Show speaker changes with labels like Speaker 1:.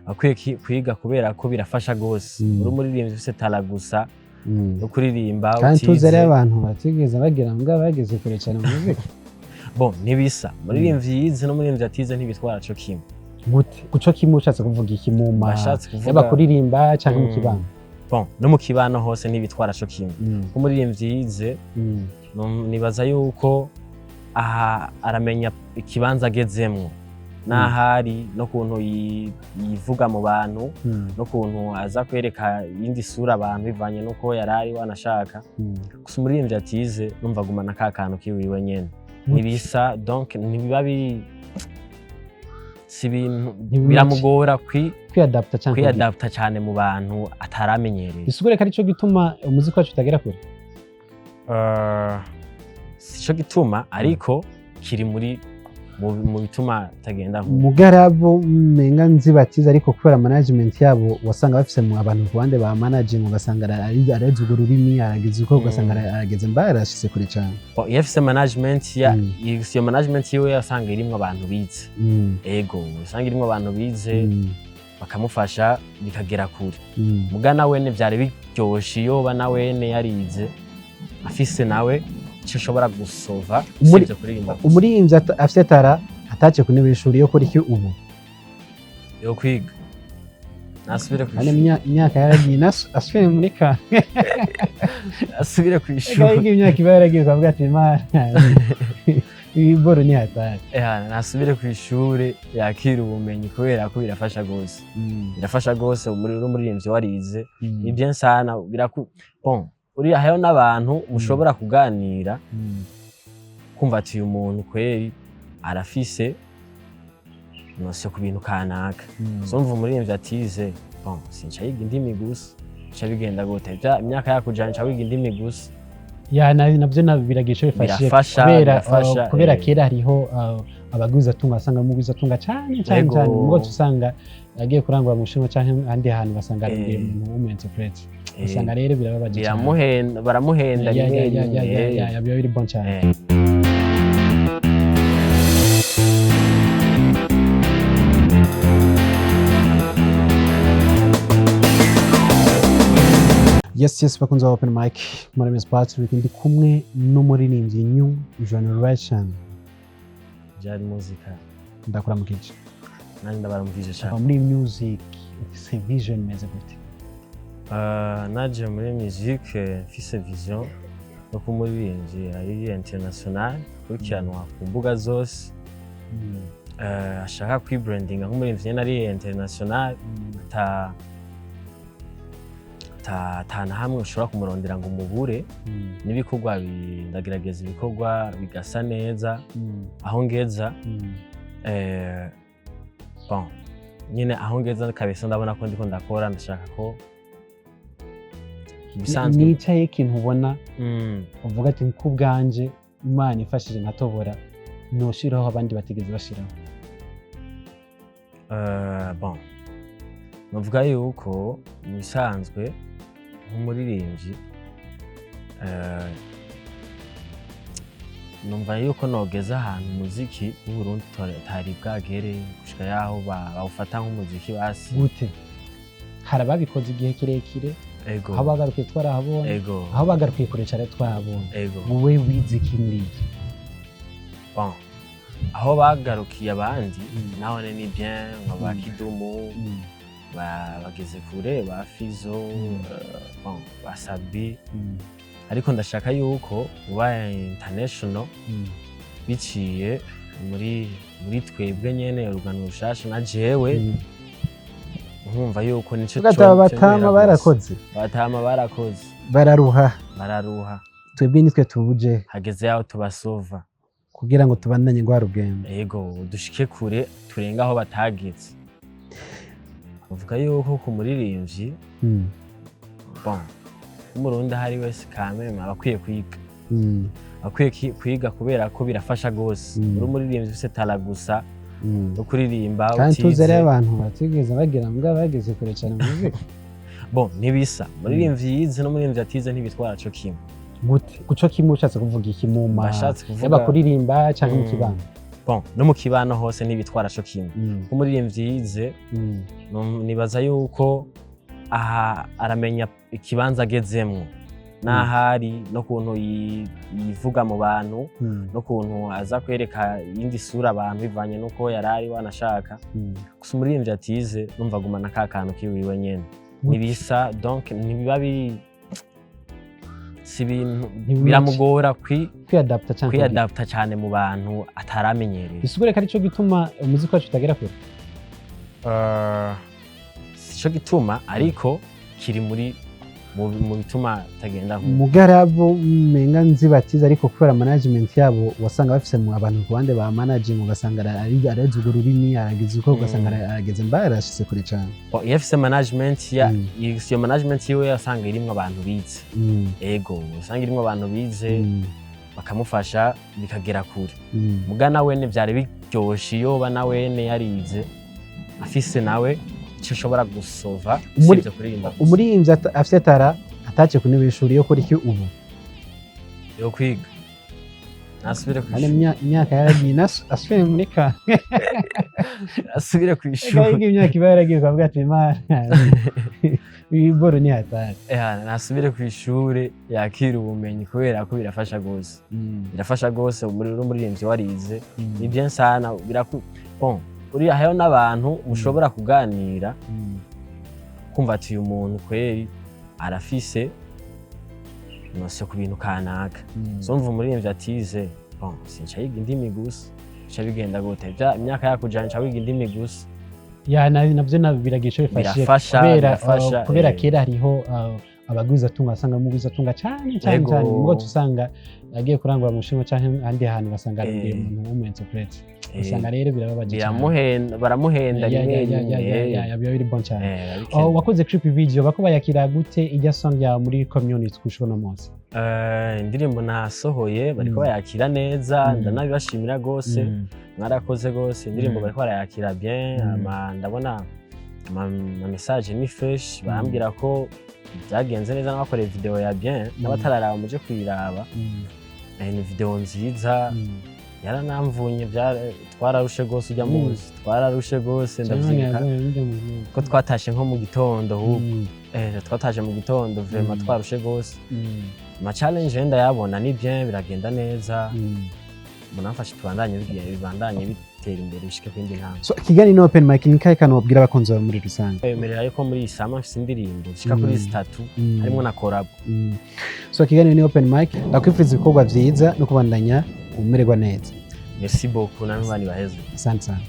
Speaker 1: akwiye kwiga kubera ko birafasha gose uri umuririmbyi ufise tala gusa no kuririmba
Speaker 2: kandi tuzere abantu batigeze bagira ngo bageze kure cyane mu muziki
Speaker 1: bon nibisa umuririmbyi yize no umuririmbyi atize ntibitwara co kimwe
Speaker 2: gute kuco kimwe ushatse kuvuga iki mu yaba kuririmba cyangwa mu kibano
Speaker 1: bon no mu kibano hose ntibitwara co kimwe umuririmbyi yize nibaza yuko aha aramenya ikibanza agezemwo nahari no kuntu yivuga mu bantu no kuntu aza kwereka iyindi sura abantu bivanye nuko yarari wanashaka gusa umuririmbyi atize numva gumana ka kantu kiwiwe nyene nibisa donc nibiba si ibintu biramugora kwiadapta cyane mu bantu ataramenyereye
Speaker 2: isugure ko arico gituma umuziki wacu utagera kure
Speaker 1: sico gituma ariko kiri mu bituma tagenda
Speaker 2: mugarabo menga nzi batize ariko kubera management yabo wasanga bafise mu abantu kuande ba managing ugasanga areze urwo rurimi aragize uko ugasanga arageze mbarashise kure cyane
Speaker 1: yafise management iyo management yiwe yasanga irimwe abantu bize ego usanga irimwe abantu bize bakamufasha bikagera kure mugana wene byari biryoshe iyo bana wene yarize afise nawe ushobora gusova sivyo kuririmba
Speaker 2: umuririmbyi afite tara atace ku ntebe y'ishuri yo kora iki ubu
Speaker 1: yo kwiga nasubire ku ishuri
Speaker 2: imyaka yaragiye asubire muri ka
Speaker 1: asubire ku ishuri
Speaker 2: imyaka iba yaragiye ukavuga ati mana ibiboro ni hatari
Speaker 1: nasubire ku ishuri yakira ubumenyi kubera ko birafasha gose umuririmbyi warize ni bien sana bon uri ahayo n'abantu ushobora kuganira kumva ati uyu muntu kweri arafise nose ku bintu kanaka so mvu umuririmbyi atize bon sinca yiga indimi gusa cha bigenda gute imyaka yakujana cha wiga indimi gusa
Speaker 2: navyo biragisha bifashe kubera kera hariho abagwiza tunga asanga mugwiza tunga cyane ngo usanga yagiye kurangura mu Bushinwa cyangwa ahandi hantu basanga ari umuntu w'umu-interprete usanga rero birababaje
Speaker 1: cyane baramuhenda
Speaker 2: biba biri bon cyane yes bakunze open mic muri Miss Patrick ndi kumwe n'umuririmbyi new generation
Speaker 1: Jad Muzika
Speaker 2: ndakura mu kici
Speaker 1: nandi ndabaramvije cyane
Speaker 2: muri music ufise vision meze gute
Speaker 1: naje muri musique mfise vision no kumuririmbyi ari international kurikiranwa ku mbuga zose ashaka kwibrandinga nk'umuririmbyi nari international tana hamwe ushobora kumurondera ngo umubure n'ibikorwa ndagerageza ibikorwa bigasa neza aho ngeza bon nyine aho ngeza kabisa ndabona ko ndiko ndakora ndashaka ko
Speaker 2: bisanzwe nicaye ikintu ubona uvuga ati kubwanje Imana ifashije nkatobora noshiraho abandi batigeze bashiraho
Speaker 1: bon novuga yuko bisanzwe nk'umuririmbyi numva yuko nogeza ahantu umuziki w'Uburundi tari bwagere gushika yaho bawufata nk'umuziki basi
Speaker 2: gute harababikoze igihe kirekire aho bagarukiye twarahabonye aho bagarukiye kure cyane twahabonye wowe wize iki muri iki
Speaker 1: bon aho bagarukiye abandi naho ni bien nka Kidumu bageze kure ba Fizo bon basabi ariko ndashaka yuko uba international biciye muri twebwe nyene urugano rushasha na jewe nkumva yuko nico
Speaker 2: batama barakoze bararuha twebwe nitwe tubuje
Speaker 1: hageze yaho tubasova
Speaker 2: kugira ngo tubandanye ngwa rugendo
Speaker 1: yego dushike kure turenga aho batagitse uvuga yuko ku muririmbyi bon umurundi hari wese kameme abakwiye kwiga akwiye kwiga kubera ko birafasha gose uri umuririmbyi ufise tala gusa no kuririmba
Speaker 2: kandi tuzere abantu batigeze bagira ngo bageze kure cyane mu muziki
Speaker 1: bon nibisa umuririmbyi yize no umuririmbyi atize ntibitwara co kimwe
Speaker 2: gute kuco kimwe ushatse kuvuga iki mu yaba kuririmba cyangwa mu kibano
Speaker 1: bon no mu kibano hose ntibitwara co kimwe nk'umuririmbyi yize nibaza yuko aha aramenya ikibanza agezemwo n'ahari no kuntu yivuga mu bantu no kuntu aza kwereka iyindi sura abantu bivanye nuko yarari wanashaka gusa umuririmbyi atize numva agumana ka kantu kiwiwe nyene nibisa donc nibiba si ibintu biramugora kwiadapta cyane mu bantu ataramenyereye.
Speaker 2: Bisubire ko arico gituma umuziki wacu utagera kure?
Speaker 1: Sico gituma ariko kiri mu bituma tagenda
Speaker 2: mugarabo menga nzi batize ariko kubera management yabo wasanga bafise mu abantu ku bande ba managing ugasanga arazi urwo rurimi aragize uko ugasanga arageze mbarashise kure cyane.
Speaker 1: Yafise management iyo management yiwe yasanga irimwe abantu bize ego usanga irimwe abantu bize bakamufasha bikagera kure mugana wene byari biryoshe iyo bana wene yarize afise nawe cyo ushobora gusova sivyo kuririmba.
Speaker 2: Umuririmbyi afise atace ku ntebe y'ishuri yo kuri iki ubu
Speaker 1: yo kwiga nasubire ku
Speaker 2: imyaka yaragiye asubire muri ka
Speaker 1: asubire ku ishuri
Speaker 2: imyaka iba yaragiye kavuga ati Imana iboro ni hatari
Speaker 1: nasubire ku ishuri yakira ubumenyi kubera ko birafasha gose umuririmbyi warize ni bien sana bon uri aho n'abantu mushobora kuganira kumva ati uyu muntu kweri arafise nose ku bintu kanaka so mvu umuririmbyi atize bon sinca yiga indimi gusa cha bigenda gute imyaka yakujana cha wiga indimi gusa
Speaker 2: navyo biragisha bifasha kubera kera hariho abagwiza tunga asanga mugwiza tunga cyane ngo tusanga agiye kurangura mu Bushinwa canke andi hantu basanga ari umuntu w'umu-interprete usanga rero birababaje
Speaker 1: baramuhenda
Speaker 2: biba biri bon cyane. Wakoze clip video bako bayakira gute ijya song ya muri community kushona munsi?
Speaker 1: Indirimbo nasohoye bariko bayakira neza ndanabibashimira gose mwarakoze gose indirimbo bariko barayakira bien ndabona ama message ni fresh barambwira ko byagenze neza n'abakoreye video ya bien n'abatararaba muje kwiraba ni video nziza yaranamvunye twararushe gose ujya muzi twararushe gose ndavyika ko twatashe nko mu gitondo twataje mu gitondo vraiment twarushe gose ma challenge wenda yabona ni bien biragenda neza munafashe tubandanye bibandanye bitera imbere bishike kwindi ntambwe.
Speaker 2: So Kigali ni open mic ni kai kana wabwira abakunzi ba muri rusange?
Speaker 1: Emerera yuko muri isama mfise indirimbo zishika kuri 3 harimo na collab.
Speaker 2: So Kigali ni open mic ndakwifuriza ibikorwa vyiza no kubandanya umererwa neza.
Speaker 1: Merci beaucoup namwe bani baheze.
Speaker 2: Asante sana.